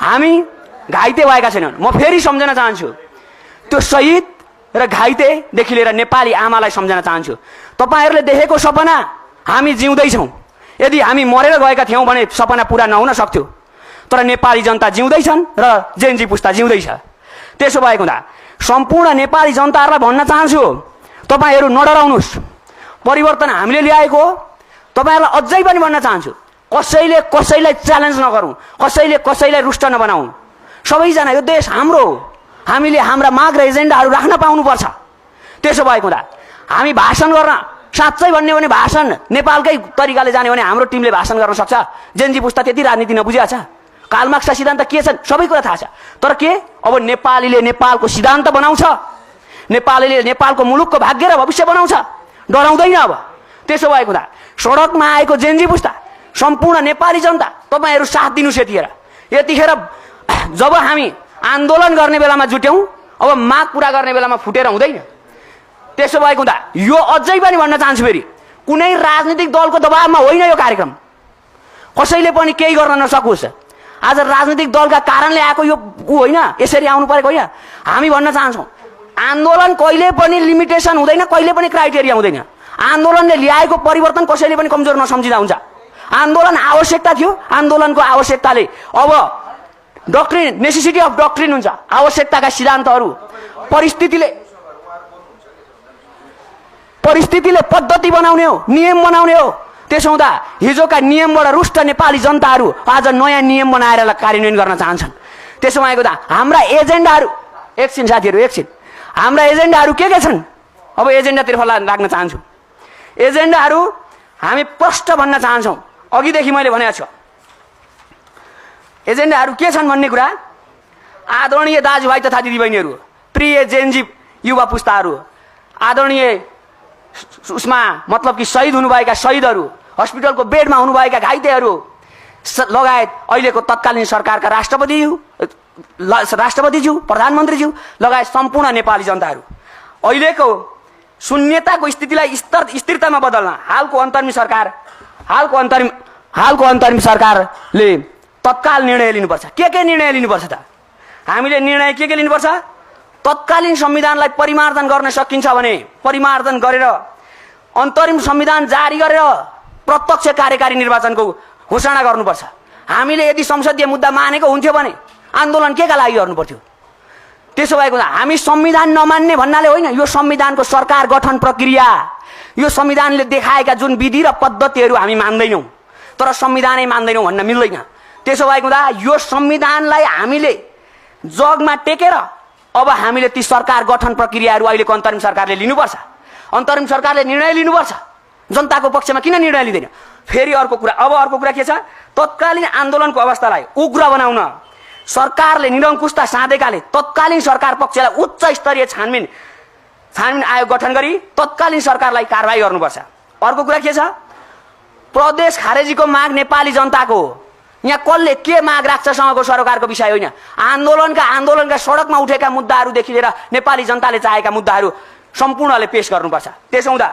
हामी घाइते भएका छैनौँ। म फेरि सम्झन चाहन्छु, त्यो शहीद र घाइतेदेखि लिएर नेपाली आमालाई सम्झन चाहन्छु। तपाईहरुले देखेको सपना हामी जिउँदैछौँ। यदि हामी मरेर गएका थियौँ भने सपना पूरा नहुन सक्थ्यो, तर नेपाली जनता जिउँदैछन् र जेनजी पुस्ता जिउँदैछ। त्यसो भएको हुँदा सम्पूर्ण नेपाली जनताहरूलाई भन्न चाहन्छु, तपाईहरु नडराउनुस्, परिवर्तन हामीले ल्याएको हो। तपाईहरुलाई अझै पनि भन्न चाहन्छु, कसैले कसैलाई च्यालेन्ज नगरौँ, कसैले कसैलाई रुष्ट नबनाऊ। सबैजना यो देश हाम्रो हो, हामीले हाम्रा माग र एजेन्डाहरू राख्न पाउनुपर्छ। त्यसो भएको हुँदा हामी भाषण गर्न, साँच्चै भन्ने भने भाषण नेपालकै तरिकाले जाने भने हाम्रो टिमले भाषण गर्न सक्छ। जेनजी पुस्ता त्यति राजनीति नबुझेको छ, कालमार्क्सका सिद्धान्त के छन् सबै कुरा थाहा छ। तर के अब नेपालीले नेपालको सिद्धान्त बनाउँछ, नेपालीले नेपालको मुलुकको भाग्य र भविष्य बनाउँछ, डराउँदैन। अब त्यसो भएको हुँदा सडकमा आएको जेनजी पुस्ता, सम्पूर्ण नेपाली जनता, तपाईहरु साथ दिनुस्। यतिखेर जब हामी आन्दोलन गर्ने बेलामा जुट्यौं, अब माग पूरा गर्ने बेलामा फुटेर हुँदैन। त्यसो भएको हुँदा यो अझै पनि भन्न चाहन्छु, फेरि कुनै राजनीतिक दलको दबावमा होइन यो कार्यक्रम, कसैले पनि केही गर्न नसकोस्। आज राजनीतिक दलका कारणले आएको यो होइन, यसरी आउनु परेको होइन। हामी भन्न चाहन्छौँ, आन्दोलन कहिले पनि लिमिटेसन हुँदैन, कहिले पनि क्राइटेरिया हुँदैन। आन्दोलनले ल्याएको परिवर्तन कसैले पनि कमजोर नसम्झिँदा हुन्छ। आन्दोलन आवश्यकता थियो, आन्दोलनको आवश्यकताले अब डक्ट्रिन, नेसेसिटी अफ डक्ट्रिन हुन्छ। आवश्यकताका सिद्धान्तहरू परिस्थितिले पद्धति बनाउने हो, नियम बनाउने हो। त्यसो हुँदा हिजोका नियमबाट रुष्ट नेपाली जनताहरू आज नयाँ नियम बनाएर कार्यान्वयन गर्न चाहन्छन्। त्यसो भएको त हाम्रा एजेन्डाहरू, एकछिन साथीहरू एकछिन, हाम्रा एजेन्डाहरू के छन्? अब एजेन्डातिर लाग्न चाहन्छु। एजेन्डाहरू हामी प्रष्ट भन्न चाहन्छौँ, अघिदेखि मैले भनेको छु। एजेन्डाहरू के छन् भन्ने कुरा आदरणीय दाजुभाइ तथा दिदीबहिनीहरू, प्रिय जेनजी युवा पुस्ताहरू, आदरणीय उसमा मतलब कि शहीद हुनुभएका शहीदहरू, हस्पिटलको बेडमा हुनुभएका घाइतेहरू लगायत अहिलेको तत्कालीन सरकारका राष्ट्रपतिज्यू, प्रधानमन्त्रीज्यू लगायत सम्पूर्ण नेपाली जनताहरू, अहिलेको शून्यताको स्थितिलाई स्थिरतामा बदल्न हालको अन्तरिम सरकारले तत्काल निर्णय लिनुपर्छ। के निर्णय लिनुपर्छ त? हामीले निर्णय के लिनुपर्छ? तत्कालीन संविधानलाई परिमार्जन गर्न सकिन्छ भने परिमार्जन गरेर अन्तरिम संविधान जारी गरेर प्रत्यक्ष कार्यकारी निर्वाचनको घोषणा गर्नुपर्छ। हामीले यदि संसदीय मुद्दा मानेको हुन्थ्यो भने आन्दोलन केका लागि गर्नु पर्थ्यो? त्यसो भएको हामी संविधान नमान्ने भन्नाले होइन, यो संविधानको सरकार गठन प्रक्रिया, यो संविधानले देखाएका जुन विधि र पद्धतिहरू हामी मान्दैनौँ, तर संविधानै मान्दैनौँ भन्न मिल्दैन। त्यसो भएको हुँदा यो संविधानलाई हामीले जगमा टेकेर अब हामीले ती सरकार गठन प्रक्रियाहरू अहिलेको अन्तरिम सरकारले लिनुपर्छ। अन्तरिम सरकारले निर्णय लिनुपर्छ। जनताको पक्षमा किन निर्णय लिँदैन? फेरि अर्को कुरा के छ? तत्कालीन आन्दोलनको अवस्थालाई उग्र बनाउन सरकारले निरङ्कुशता साधेकाले तत्कालीन सरकार पक्षलाई उच्च स्तरीय छानबिन आयोग गठन गरी तत्कालीन सरकारलाई कारबाही गर्नुपर्छ। अर्को कुरा के छ? प्रदेश खारेजीको माग नेपाली जनताको हो। यहाँ कसले के माग राख्छसँगको सरकारको विषय होइन। आन्दोलनका सडकमा उठेका मुद्दाहरूदेखि लिएर नेपाली जनताले चाहेका मुद्दाहरू सम्पूर्णले पेश गर्नुपर्छ। त्यसो हुँदा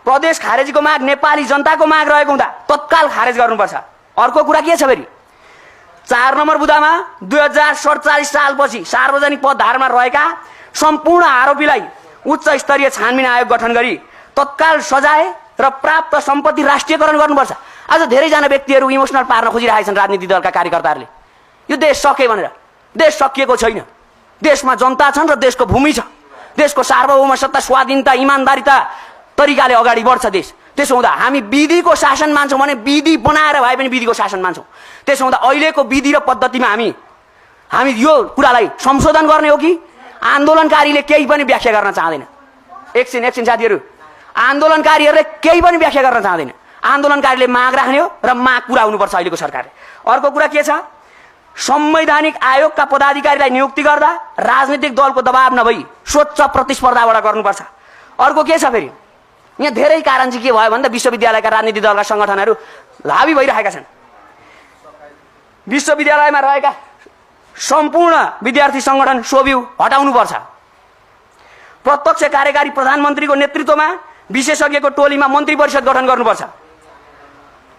प्रदेश खारेजीको माग नेपाली जनताको माग रहेको हुँदा तत्काल खारेज गर्नुपर्छ। अर्को कुरा के छ फेरि? 4 नम्बर बुँदामा 2047 सालपछि सार्वजनिक पदधारमा रहेका सम्पूर्ण आरोपीलाई उच्च स्तरीय छानबिन आयोग गठन गरी तत्काल सजाय र प्राप्त सम्पत्ति राष्ट्रियकरण गर्नुपर्छ। आज धेरैजना व्यक्तिहरू इमोसनल पार्न खोजिरहेछन् राजनीतिक दलका कार्यकर्ताहरूले, यो देश सके भनेर। देश सकिएको छैन। देशमा जनता छन् र देशको भूमि छ। देशको सार्वभौम सत्ता, स्वाधीनता, इमानदारिता तरिकाले अगाडि बढ्छ देश। त्यसो हुँदा हामी विधिको शासन मान्छौँ भने विधि बनाएर भए पनि विधिको शासन मान्छौँ। त्यसो हुँदा अहिलेको विधि र पद्धतिमा हामी यो कुरालाई संशोधन गर्ने हो कि आन्दोलनकारीले केही पनि व्याख्या गर्न चाहँदैन? एकछिन साथीहरू, आन्दोलनकारीहरूले केही पनि व्याख्या गर्न चाहँदैन। आन्दोलनकारीले माग राख्ने हो र माग पुरा हुनुपर्छ अहिलेको सरकारले। अर्को कुरा के छ? संवैधानिक आयोगका पदाधिकारीलाई नियुक्ति गर्दा राजनीतिक दलको दबाव नभई स्वच्छ प्रतिस्पर्धाबाट गर्नुपर्छ। अर्को के छ फेरि? यहाँ धेरै कारण चाहिँ के भयो भन्दा विश्वविद्यालयका राजनीतिक दलका सङ्गठनहरू हावी भइरहेका छन्। विश्वविद्यालयमा रहेका सम्पूर्ण विद्यार्थी सङ्गठन सोभिउ हटाउनुपर्छ। प्रत्यक्ष कार्यकारी प्रधानमन्त्रीको नेतृत्वमा विशेषज्ञको टोलीमा मन्त्री परिषद गठन गर्नुपर्छ।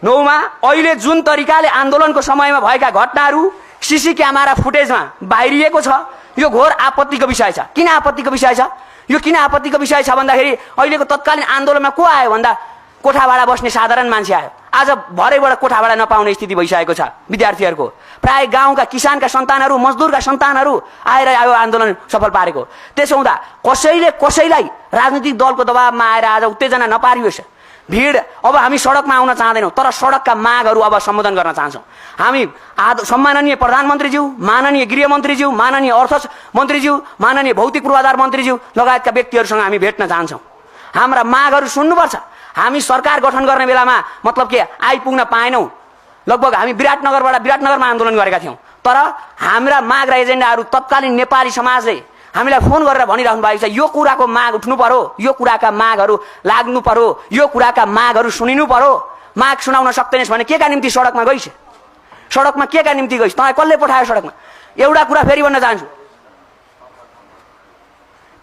9 अहिले जुन तरिकाले आन्दोलनको समयमा भएका घटनाहरू सीसी क्यामेरा फुटेजमा बाहिरिएको छ। यो घोर आपत्तिको विषय छ। किन आपत्तिको विषय छ? यो किन आपत्तिको विषय छ भन्दाखेरि अहिलेको तत्कालीन आन्दोलनमा को आयो भन्दा कोठाभाडा बस्ने साधारण मान्छे आयो। आज भरेबाट कोठाभाडा नपाउने स्थिति भइसकेको छ विद्यार्थीहरूको। प्राय गाउँका किसानका सन्तानहरू, मजदुरका सन्तानहरू आएर यो आन्दोलन सफल पारेको। त्यसो हुँदा कसैले कसैलाई राजनीतिक दलको दबावमा आएर आज उत्तेजना नपारियोस्। भिड अब हामी सडकमा आउन चाहदैनौँ, तर सडकका मागहरू अब सम्बोधन गर्न चाहन्छौँ। हामी सम्माननीय प्रधानमन्त्रीज्यू, माननीय गृहमन्त्रीज्यू, माननीय अर्थ मन्त्रीज्यू, माननीय भौतिक पूर्वाधार मन्त्रीज्यू लगायतका व्यक्तिहरूसँग हामी भेट्न चाहन्छौँ। हाम्रा मागहरू सुन्नुपर्छ। हामी सरकार गठन गर्ने बेलामा मतलब के आइपुग्न पाएनौँ। लगभग हामी विराटनगरमा आन्दोलन गरेका थियौँ, तर हाम्रा माग र एजेन्डाहरू तत्कालीन नेपाली समाजले हामीलाई फोन गरेर भनिराख्नु भएको छ, यो कुराको माग उठ्नु पर्यो, यो कुराका मागहरू लाग्नु पर्यो, यो कुराका मागहरू सुनिनु पर्यो। माग सुनाउन सक्दैनस् भने के का निम्ति सडकमा गइस्? सडकमा के का निम्ति गइस्? तँलाई कसले पठायो सडकमा? एउटा कुरा फेरि भन्न चाहन्छु,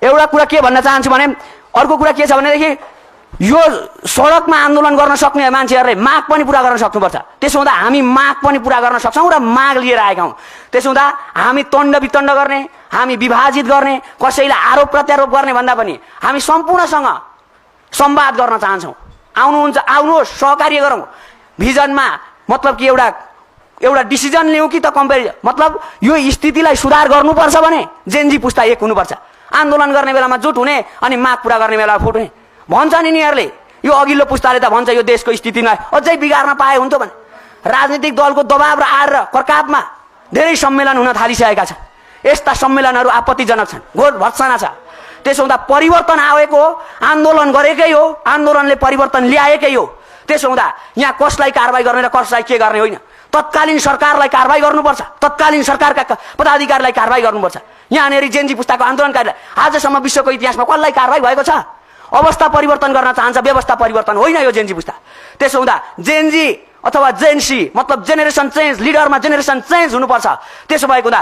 एउटा कुरा के भन्न चाहन्छु भने अर्को कुरा के छ भनेदेखि यो सडकमा आन्दोलन गर्न सक्ने मान्छेहरूले माग पनि पुरा गर्न सक्नुपर्छ। त्यसो हुँदा हामी माग पनि पुरा गर्न सक्छौँ र माग लिएर आएका हौँ। त्यसो हुँदा हामी तण्ड वितण्ड गर्ने, हामी विभाजित गर्ने, कसैलाई आरोप प्रत्यारोप गर्ने भन्दा पनि हामी सम्पूर्णसँग संवाद गर्न चाहन्छौँ। आउनुहुन्छ, आउनुहोस्, सहकार्य गरौँ। भिजनमा मतलब कि एउटा डिसिजन लिउँ कि त कम्पेरिजन मतलब यो स्थितिलाई सुधार गर्नुपर्छ भने जेनजी पुस्ता एक हुनुपर्छ। आन्दोलन गर्ने बेलामा जुट हुने अनि माग पुरा गर्ने बेलामा फुट हुने भन्छ नि यिनीहरूले। यो अघिल्लो पुस्ताले त भन्छ यो देशको स्थितिलाई अझै बिगार्न पाए हुन्थ्यो भने। राजनीतिक दलको दबाव र आएर कर्कापमा धेरै सम्मेलन हुन थालिसकेका छन्। यस्ता सम्मेलनहरू आपत्तिजनक छन्, घोर भत्सना छ। त्यसो हुँदा परिवर्तन आएको हो, आन्दोलन गरेकै हो, आन्दोलनले परिवर्तन ल्याएकै हो। त्यसो हुँदा यहाँ कसलाई कारबाही गर्ने र कसलाई के गर्ने होइन। तत्कालीन सरकारलाई कारबाही गर्नुपर्छ, तत्कालीन सरकारका पदाधिकारीलाई कारबाही गर्नुपर्छ। यहाँनिर जेनजी पुस्ताको आन्दोलनकारीलाई आजसम्म विश्वको इतिहासमा कसलाई कारबाही भएको छ? अवस्था परिवर्तन गर्न चाहन्छ, व्यवस्था परिवर्तन होइन यो जेनजी पुस्ता। त्यसो हुँदा जेनजी अथवा जेनसी मतलब जेनेरेसन चेन्ज, लिडरमा जेनेरेसन चेन्ज हुनुपर्छ। त्यसो भएको हुँदा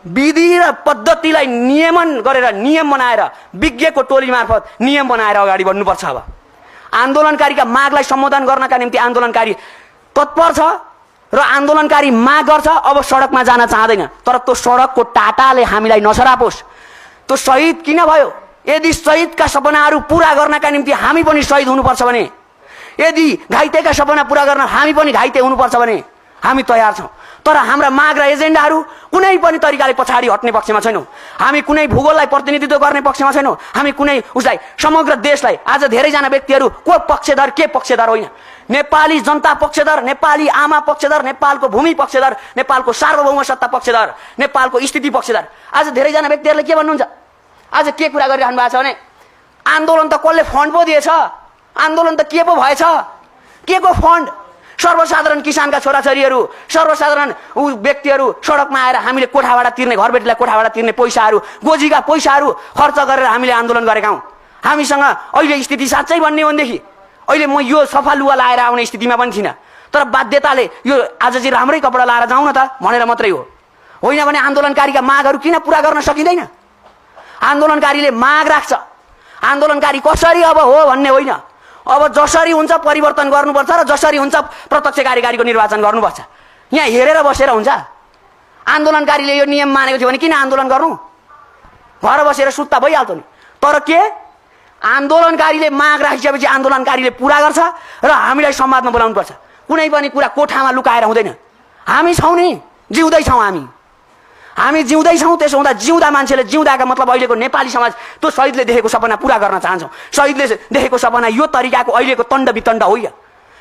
विधि र पद्धतिलाई नियमन गरेर, नियम बनाएर, विज्ञको टोली मार्फत नियम बनाएर अगाडि बढ्नुपर्छ। अब आन्दोलनकारीका मागलाई सम्बोधन गर्नका निम्ति आन्दोलनकारी तत्पर छ र आन्दोलनकारी माग गर्छ। अब सडकमा जान चाहँदैन, तर त्यो सडकको टाटाले हामीलाई नसरापोस्। त्यो शहीद किन भयो? यदि शहीदका सपनाहरू पूरा गर्नका निम्ति हामी पनि शहीद हुनुपर्छ भने, यदि घाइतेका सपना पूरा गर्न हामी पनि घाइते हुनुपर्छ भने हामी तयार छौँ। तर हाम्रा माग र एजेन्डाहरू कुनै पनि तरिकाले पछाडि हट्ने पक्षमा छैनौँ। हामी कुनै भूगोललाई प्रतिनिधित्व गर्ने पक्षमा छैनौँ। हामी कुनै उसलाई समग्र देशलाई, आज धेरैजना व्यक्तिहरू को पक्षधर के पक्षधर होइन, नेपाली जनता पक्षधर, नेपाली आमा पक्षधर, नेपालको भूमि पक्षधर, नेपालको सार्वभौम सत्ता पक्षधर, नेपालको स्थिति पक्षधर। आज धेरैजना व्यक्तिहरूले के भन्नुहुन्छ? आज के कुरा गरिरहनु भएको छ भने आन्दोलन त कसले फन्ड पो दिएछ, आन्दोलन त के पो भएछ, के को फन्ड? सर्वसाधारण किसानका छोराछोरीहरू, सर्वसाधारण व्यक्तिहरू सडकमा आएर हामीले कोठाभाडा तिर्ने, घरबेटीलाई कोठाभाडा तिर्ने पैसाहरू, गोजीका पैसाहरू खर्च गरेर हामीले आन्दोलन गरेका हौँ। हामीसँग अहिले स्थिति साँच्चै भन्ने हो भनेदेखि अहिले म यो सफा लुगा लाएर आउने स्थितिमा पनि थिइनँ, तर बाध्यताले यो आज चाहिँ राम्रै कपडा लाएर जाउँ न त भनेर मात्रै हो। होइन भने आन्दोलनकारीका मागहरू किन पुरा गर्न सकिँदैन? आन्दोलनकारीले माग राख्छ। आन्दोलनकारी कसरी अब हो भन्ने होइन, अब जसरी हुन्छ परिवर्तन गर्नुपर्छ र जसरी हुन्छ प्रत्यक्ष कार्यकारीको निर्वाचन गर्नुपर्छ। यहाँ हेरेर बसेर हुन्छ? आन्दोलनकारीले यो नियम मानेको थियो भने किन आन्दोलन गर्नु? घर बसेर सुत्ता भइहाल्थ्यो नि। तर के आन्दोलनकारीले माग राखिसकेपछि आन्दोलनकारीले पुरा गर्छ र हामीलाई संवादमा बोलाउनुपर्छ। कुनै पनि कुरा कोठामा लुकाएर हुँदैन। हामी छौँ नि, जिउँदैछौँ हामी जिउँदैछौँ। त्यसो हुँदा जिउँदा मान्छेले जिउँदाका मतलब अहिलेको नेपाली समाज त्यो शहीदले देखेको सपना पुरा गर्न चाहन्छौँ। शहीदले देखेको सपना यो तरिकाको अहिलेको तण्ड वितण्ड होइन।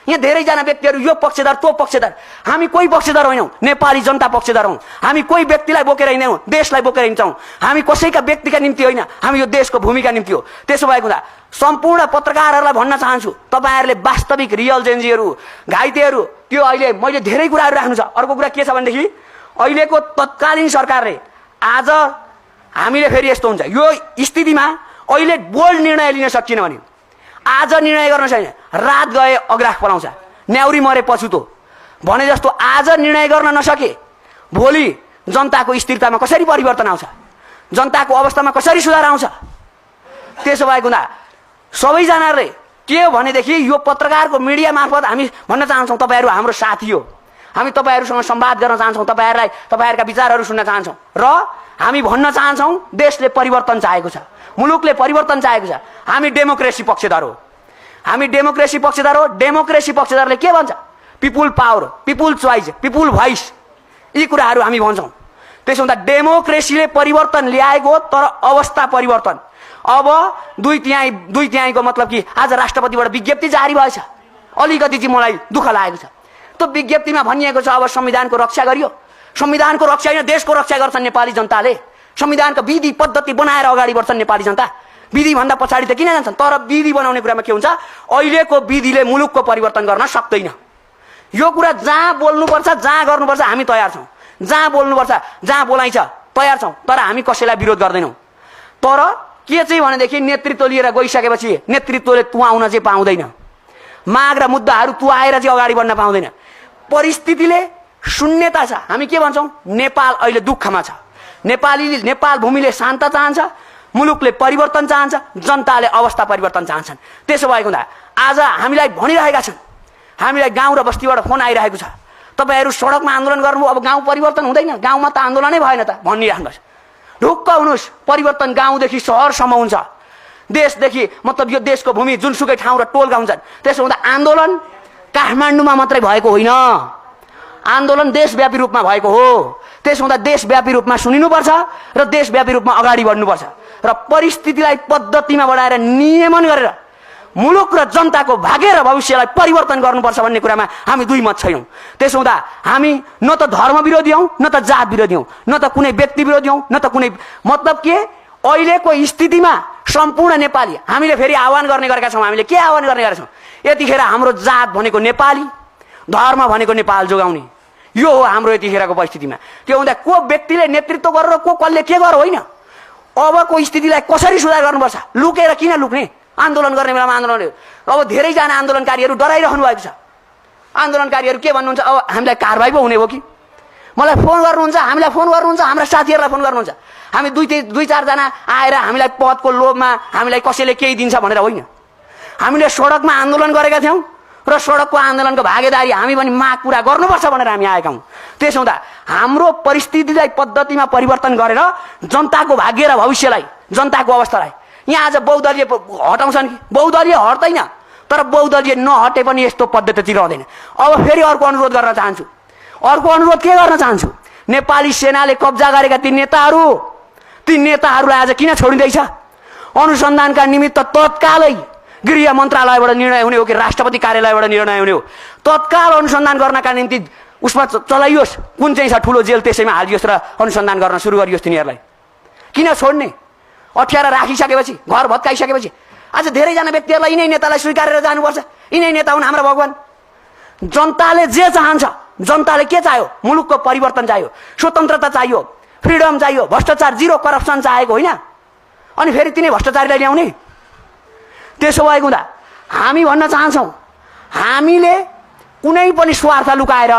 यहाँ धेरैजना व्यक्तिहरू यो पक्षधर त्यो पक्षधर, हामी कोही पक्षधर होइनौँ, नेपाली जनता पक्षधर हौँ। हामी कोही व्यक्तिलाई बोकेर हिँड्दैनौँ, देशलाई बोकेर हिँड्छौँ। हामी कसैका व्यक्तिका निम्ति होइन, हामी यो देशको भूमिका निम्ति हो। त्यसो भएको हुँदा सम्पूर्ण पत्रकारहरूलाई भन्न चाहन्छु, तपाईँहरूले वास्तविक रियल जेनजीहरू, घाइतेहरू, त्यो अहिले मैले धेरै कुराहरू राख्नु छ। अर्को कुरा के छ भनेदेखि अहिलेको तत्कालीन सरकारले आज हामीले फेरि यस्तो हुन्छ यो स्थितिमा अहिले बोल्ड निर्णय लिन सकिएन भने आज निर्णय गर्न छैन, रात गए अग्राख पलाउँछ, न्याउरी मरे पछुतो भने जस्तो आज निर्णय गर्न नसके भोलि जनताको स्थिरतामा कसरी परिवर्तन आउँछ, जनताको अवस्थामा कसरी सुधार आउँछ? त्यसो भएको हुँदा सबैजनाले के हो भनेदेखि यो पत्रकारको मिडिया मार्फत हामी भन्न चाहन्छौँ, तपाईँहरू हाम्रो साथी हो, हामी तपाईहरुसँग संवाद गर्न चाहन्छौं, तपाईहरुका विचारहरू सुन्न चाहन्छौं र हामी भन्न चाहन्छौं देशले परिवर्तन चाहेको छ, मुलुकले परिवर्तन चाहेको छ। हामी डेमोक्रेसी पक्षधर हो, हामी डेमोक्रेसी पक्षधर हो। डेमोक्रेसी पक्षधरले के भन्छ? People power, people choice, people voice, यी कुराहरू हामी भन्छौं। त्यसो हुँदा डेमोक्रेसीले परिवर्तन ल्याएको हो, तर अवस्था परिवर्तन। अब दुई तिहाईको मतलब कि आज राष्ट्रपतिबाट विज्ञप्ति जारी भएछ, अलिकति चाहिँ मलाई दुःख लागेको छ। त्यो विज्ञप्तिमा भनिएको छ अब संविधानको रक्षा गरियो। संविधानको रक्षा होइन, देशको रक्षा गर्छन् नेपाली जनताले। संविधानको विधि पद्धति बनाएर अगाडि बढ्छन् नेपाली जनता। विधि भन्दा पछाडि त किन जान्छन्? तर विधि बनाउने कुरामा के हुन्छ? अहिलेको विधिले मुलुकको परिवर्तन गर्न सक्दैन। यो कुरा जहाँ बोल्नुपर्छ, जहाँ गर्नुपर्छ हामी तयार छौं। जहाँ बोल्नुपर्छ, जहाँ बोलाइछ तयार छौं, तर हामी कसैलाई विरोध गर्दैनौं। तर के चाहिँ भनेदेखि नेतृत्व लिएर गइसकेपछि नेतृत्वले तुहाउन चाहिँ पाउँदैन। माग र मुद्दाहरू तुहाएर चाहिँ अगाडि बढ्न पाउँदैन। परिस्थितिले शून्यता छ। हामी के भन्छौं? नेपाल अहिले दुःखमा छ। नेपाल भूमिले शान्त चाहन्छ, मुलुकले परिवर्तन चाहन्छ, जनताले अवस्था परिवर्तन चाहन्छन्। त्यसो भएको हुँदा आज हामीलाई भनिरहेका छन्, हामीलाई गाउँ र बस्तीबाट फोन आइरहेको छ, तपाईहरु सडकमा आन्दोलन गर्नु, अब गाउँ परिवर्तन हुँदैन, गाउँमा त आन्दोलनै भएन त भनिराख्नुहोस्। ढुक्क हुनुहोस्, परिवर्तन गाउँदेखि शहरसम्म हुन्छ। देशदेखि मतलब यो देशको भूमि जुनसुकै ठाउँ र टोलका हुन्छन्। त्यसो हुँदा आन्दोलन काठमाडौँमा मात्रै भएको होइन, आन्दोलन देशव्यापी रूपमा भएको हो। त्यसो हुँदा देशव्यापी रूपमा सुनिनुपर्छ र देशव्यापी रूपमा अगाडि बढ्नुपर्छ र परिस्थितिलाई पद्धतिमा बढाएर नियमन गरेर मुलुक र जनताको भाग्य र भविष्यलाई परिवर्तन गर्नुपर्छ भन्ने कुरामा हामी दुई मत छैनौं। त्यसो हुँदा हामी न त धर्म विरोधी हौं, न त जात विरोधी हौं, न त कुनै व्यक्ति विरोधी हौं, न त कुनै मतलब के अहिलेको स्थितिमा सम्पूर्ण नेपाली हामीले फेरि आह्वान गर्ने गरेका छौं। हामीले के आह्वान गर्ने गरेका छौं? यतिखेर हाम्रो जात भनेको नेपाली, धर्म भनेको नेपाल जोगाउने, यो हो हाम्रो यतिखेरको परिस्थितिमा। त्यो हुँदा को व्यक्तिले नेतृत्व गरेर को कसले के गर होइन। अबको स्थितिलाई कसरी सुधार गर्नुपर्छ? लुकेर किन लुक्ने? आन्दोलन गर्ने बेलामा आन्दोलन, अब धेरैजना आन्दोलनकारीहरू डराइरहनु भएको छ। आन्दोलनकारीहरू के भन्नुहुन्छ? अब हामीलाई कारबाही पो हुने हो कि? मलाई फोन गर्नुहुन्छ, हामीलाई फोन गर्नुहुन्छ, हाम्रा साथीहरूलाई फोन गर्नुहुन्छ। हामी दुई चारजना आएर हामीलाई पदको लोभमा हामीलाई कसैले केही दिन्छ भनेर होइन। हामीले सडकमा आन्दोलन गरेका थियौं र सडकको आन्दोलनको भागीदारी हामी पनि माग पूरा गर्नुपर्छ भनेर हामी आएका हौं। त्यसो हुँदा हाम्रो परिस्थितिलाई पद्धतिमा परिवर्तन गरेर जनताको भाग्य र भविष्यलाई, जनताको अवस्थालाई यहाँ आज बहुदलीय हटाउँछन् कि? बहुदलीय हट्दैन, तर बहुदलीय नहटे पनि यस्तो पद्धति रहँदैन। अब फेरि अर्को अनुरोध गर्न चाहन्छु। अर्को अनुरोध के गर्न चाहन्छु? नेपाली सेनाले कब्जा गरेका ती नेताहरूलाई आज किन छोडिँदैछ? अनुसन्धानका निमित्त तत्कालै गृह मन्त्रालयबाट निर्णय हुने हो कि राष्ट्रपति कार्यालयबाट निर्णय हुने हो? तत्काल अनुसन्धान गर्नका निम्ति उसमा चलाइयोस्, कुन चाहिँ छ ठुलो जेल त्यसैमा हालियोस् र अनुसन्धान गर्न सुरु गरियोस्। तिनीहरूलाई किन छोड्ने? अठ्याएर राखिसकेपछि, घर भत्काइसकेपछि आज धेरैजना व्यक्तिहरूलाई यिनै नेतालाई स्वीकारेर जानुपर्छ। यिनै नेता हुन् हाम्रा भगवान। जनताले जे चाहन्छ, जनताले के चाह्यो? मुलुकको परिवर्तन चाहियो, स्वतन्त्रता चाहियो, फ्रिडम चाहियो, भ्रष्टाचार जीरो करप्सन चाहेको होइन। अनि फेरि तिनै भ्रष्टाचारीलाई ल्याउने? त्यसो भएको हुँदा हामी भन्न चाहन्छौं, हामीले कुनै पनि स्वार्थ लुकाएर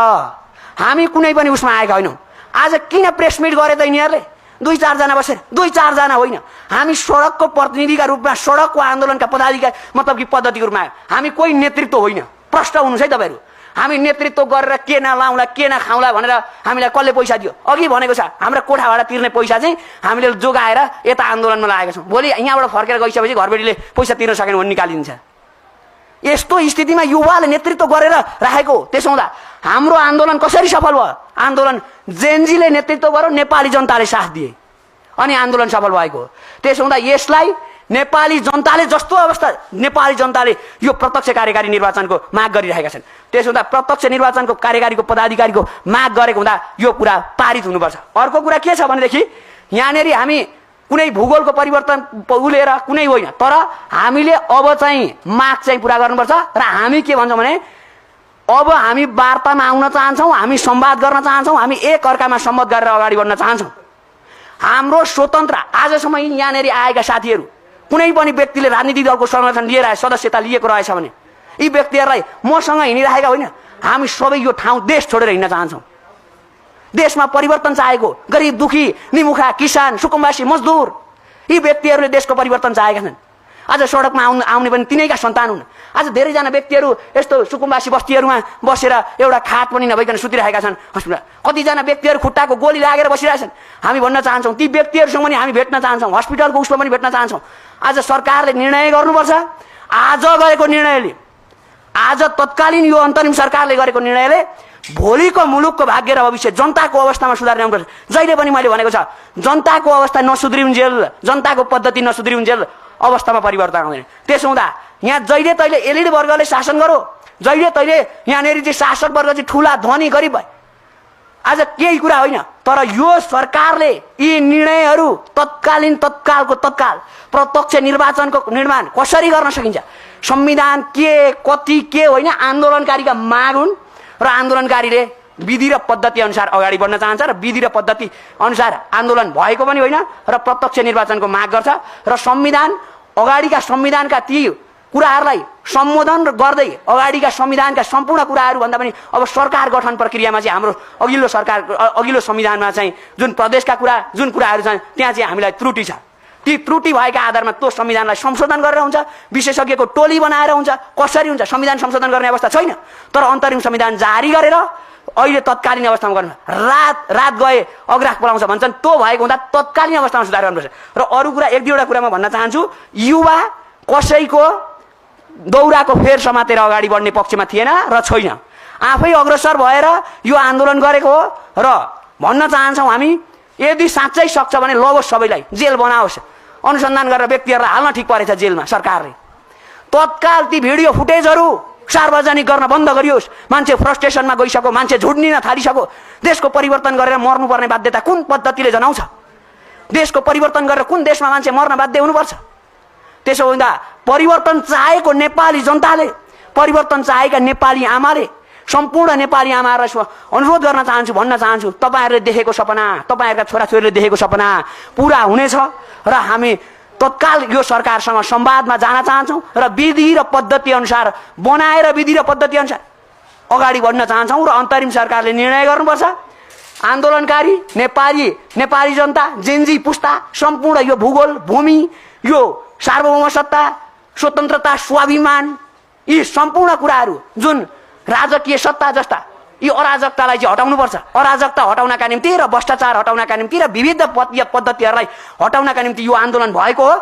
हामी कुनै पनि उसमा आएका होइनौं। आज किन प्रेस मिट गरे त यिनीहरूले? दुई चारजना बसेर, दुई चारजना होइन, हामी सडकको प्रतिनिधिका रूपमा, सडकको आन्दोलनका पदाधिकारी मतलब कि पद्धतिको रूपमा हामी कोही नेतृत्व होइन। प्रश्न हुनुहुन्छ है तपाईहरु। हामी नेतृत्व गरेर के न लाउँला के न खाउँला भनेर हामीलाई कसले पैसा दियो? अघि भनेको छ हाम्रो कोठा भाडा तिर्ने पैसा चाहिँ हामीले जोगाएर यता आन्दोलनमा लगाएका छौं। भोलि यहाँबाट फर्केर गइसकेपछि घरबेटीले पैसा तिर्न सकेन भने निकालिन्छ। यस्तो स्थितिमा युवाले नेतृत्व गरेर राखेको। त्यसो हुँदा हाम्रो आन्दोलन कसरी सफल भयो? आन्दोलन जेनजीले नेतृत्व गर्यो, नेपाली जनताले साथ दिए अनि आन्दोलन सफल भएको। त्यसो हुँदा यसलाई नेपाली जनताले जस्तो अवस्था नेपाली जनताले यो प्रत्यक्ष कार्यकारी निर्वाचनको माग गरिरहेका छन्। त्यसो हुँदा प्रत्यक्ष निर्वाचनको कार्यकारीको पदाधिकारीको माग गरेको हुँदा यो कुरा पारित हुनुपर्छ। अर्को कुरा के छ भनेदेखि यहाँनेरि हामी कुनै भूगोलको परिवर्तन उलेर कुनै होइन, तर हामीले अब चाहिँ माग चाहिँ पूरा गर्नुपर्छ। र हामी के भन्छौँ भने अब हामी वार्तामा आउन चाहन्छौँ, हामी संवाद गर्न चाहन्छौँ, हामी एक अर्कामा सम्मत गरेर अगाडि बढ्न चाहन्छौँ। हाम्रो स्वतन्त्र आजसम्म यहाँनेरि आएका साथीहरू कुनै पनि व्यक्तिले राजनीतिक दलको संगठन लिएर आए, सदस्यता लिएको रहेछ भने यी व्यक्तिहरूलाई मसँग हिँडिरहेका होइन, हामी सबै यो ठाउँ देश छोडेर हिँड्न चाहन्छौँ। देशमा परिवर्तन चाहेको गरिब दुखी निमुखा किसान सुकुम्बासी मजदुर यी व्यक्तिहरूले देशको परिवर्तन चाहेका छन्। आज सडकमा आउने पनि तिनैका सन्तान हुन्। आज धेरैजना व्यक्तिहरू यस्तो सुकुम्बासी बस्तीहरूमा बसेर एउटा खाट पनि नभइकन सुतिरहेका छन् हस्पिटल। कतिजना व्यक्तिहरू खुट्टाको गोली लागेर बसिरहेछन्। हामी भन्न चाहन्छौँ ती व्यक्तिहरूसँग पनि हामी भेट्न चाहन्छौँ, हस्पिटलको उसमा पनि भेट्न चाहन्छौँ। आज सरकारले निर्णय गर्नुपर्छ। आज गरेको निर्णयले, आज तत्कालीन यो अन्तरिम सरकारले गरेको निर्णयले भोलिको मुलुकको भाग्य र भविष्य जनताको अवस्थामा सुधार ल्याउनुपर्छ। जहिले पनि मैले भनेको छ जनताको अवस्था नसुध्रिउन्जेल, जनताको पद्धति नसुध्रिउन्जेल अवस्थामा परिवर्तन आउँदैन। त्यसो हुँदा यहाँ जहिले तैले एलिड वर्गले शासन गरो, जहिले तैले यहाँनिर चाहिँ शासक वर्ग चाहिँ ठुला धनी गरिब भए, आज केही कुरा होइन। तर यो सरकारले यी निर्णयहरू तत्कालको तत्काल प्रत्यक्ष निर्वाचनको निर्माण कसरी गर्न सकिन्छ, संविधान के कति के होइन, आन्दोलनकारीका माग हुन् र आन्दोलनकारीले विधि र पद्धति अनुसार अगाडि बढ्न चाहन्छ र विधि र पद्धति अनुसार आन्दोलन भएको पनि होइन र प्रत्यक्ष निर्वाचनको माग गर्छ र संविधान अगाडिका संविधानका ती कुराहरूलाई सम्बोधन गर्दै अगाडिका संविधानका सम्पूर्ण कुराहरू भन्दा पनि अब सरकार गठन प्रक्रियामा चाहिँ हाम्रो अघिल्लो संविधानमा चाहिँ जुन प्रदेशका कुरा जुन कुराहरू छन् त्यहाँ चाहिँ हामीलाई त्रुटि छ। ती त्रुटि भएका आधारमा त्यो संविधानलाई संशोधन गरेर हुन्छ, विशेषज्ञको टोली बनाएर हुन्छ, कसरी हुन्छ संविधान संशोधन गर्ने अवस्था छैन। तर अन्तरिम संविधान जारी गरेर अहिले तत्कालीन अवस्थामा गर्नु, रात गए अग्राह पलाउँछ भन्छन्, त्यो भएको हुँदा तत्कालीन अवस्थामा सुधार गर्नुपर्छ। र अरू कुरा एक दुईवटा कुरा म भन्न चाहन्छु। युवा कसैको दौराको फेर समातेर अगाडि बढ्ने पक्षमा थिएन र छैन, आफै अग्रसर भएर यो आन्दोलन गरेको हो। र भन्न चाहन्छौँ हामी यदि साँच्चै सक्छ भने लगोस्, सबैलाई जेल बनाओस्, अनुसन्धान गरेर व्यक्तिहरूलाई हाल्न ठिक परेछ जेलमा सरकारले। तत्काल ती भिडियो फुटेजहरू सार्वजनिक गर्न बन्द गरियोस्। मान्छे फ्रस्ट्रेसनमा गइसक्यो, मान्छे झुड्निन थालिसक्यो। देशको परिवर्तन गरेर मर्नुपर्ने बाध्यता कुन पद्धतिले जनाउँछ? देशको परिवर्तन गरेर कुन देशमा मान्छे मर्न बाध्य हुनुपर्छ? त्यसो हुँदा परिवर्तन चाहेको नेपाली जनताले, परिवर्तन चाहेका नेपाली आमाले, सम्पूर्ण नेपाली आमाहरूलाई अनुरोध गर्न चाहन्छु, भन्न चाहन्छु, तपाईँहरूले देखेको सपना, तपाईँहरूका छोराछोरीले देखेको सपना पुरा हुनेछ र हामी तत्काल यो सरकारसँग संवादमा जान चाहन्छौँ र विधि र पद्धति अनुसार बनाएर विधि र पद्धति अनुसार अगाडि बढ्न चाहन्छौँ र अन्तरिम सरकारले निर्णय गर्नुपर्छ। आन्दोलनकारी नेपाली जनता, जेन्जी पुस्ता, सम्पूर्ण यो भूगोल, भूमि, यो सार्वभौम सत्ता, स्वतन्त्रता, स्वाभिमान, यी सम्पूर्ण कुराहरू जुन राजकीय सत्ता जस्ता यी अराजकतालाई चाहिँ हटाउनुपर्छ। अराजकता हटाउनका निम्ति र भ्रष्टाचार हटाउनका निम्ति र विविध पद्धतिहरूलाई हटाउनका निम्ति यो आन्दोलन भएको हो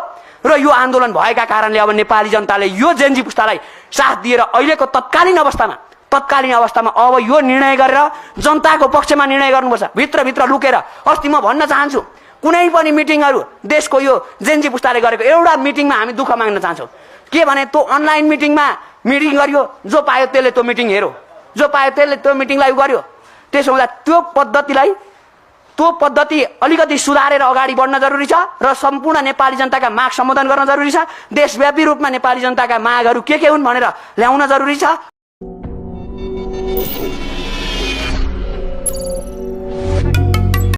र यो आन्दोलन भएका कारणले अब नेपाली जनताले यो जेन्जी पुस्तालाई साथ दिएर अहिलेको तत्कालीन अवस्थामा अब यो निर्णय गरेर जनताको पक्षमा निर्णय गर्नुपर्छ। भित्रभित्र लुकेर अस्ति म भन्न चाहन्छु, कुनै पनि मिटिङहरू देशको यो जेन्जी पुस्ताले गरेको एउटा मिटिङमा हामी दुःख माग्न चाहन्छौँ। के भने त्यो अनलाइन मिटिङमा मिटिङ गरियो, जो पायो त्यसले त्यो मिटिङ हेऱ्यो, जो पायो त्यसले त्यो मिटिङलाई गर्यो। त्यसो हुँदा त्यो पद्धति अलिकति सुधारेर अगाडि बढ्न जरुरी छ र सम्पूर्ण नेपाली जनताका माग सम्बोधन गर्न जरुरी छ। देशव्यापी रूपमा नेपाली जनताका मागहरू के हुन् भनेर ल्याउन जरुरी छ।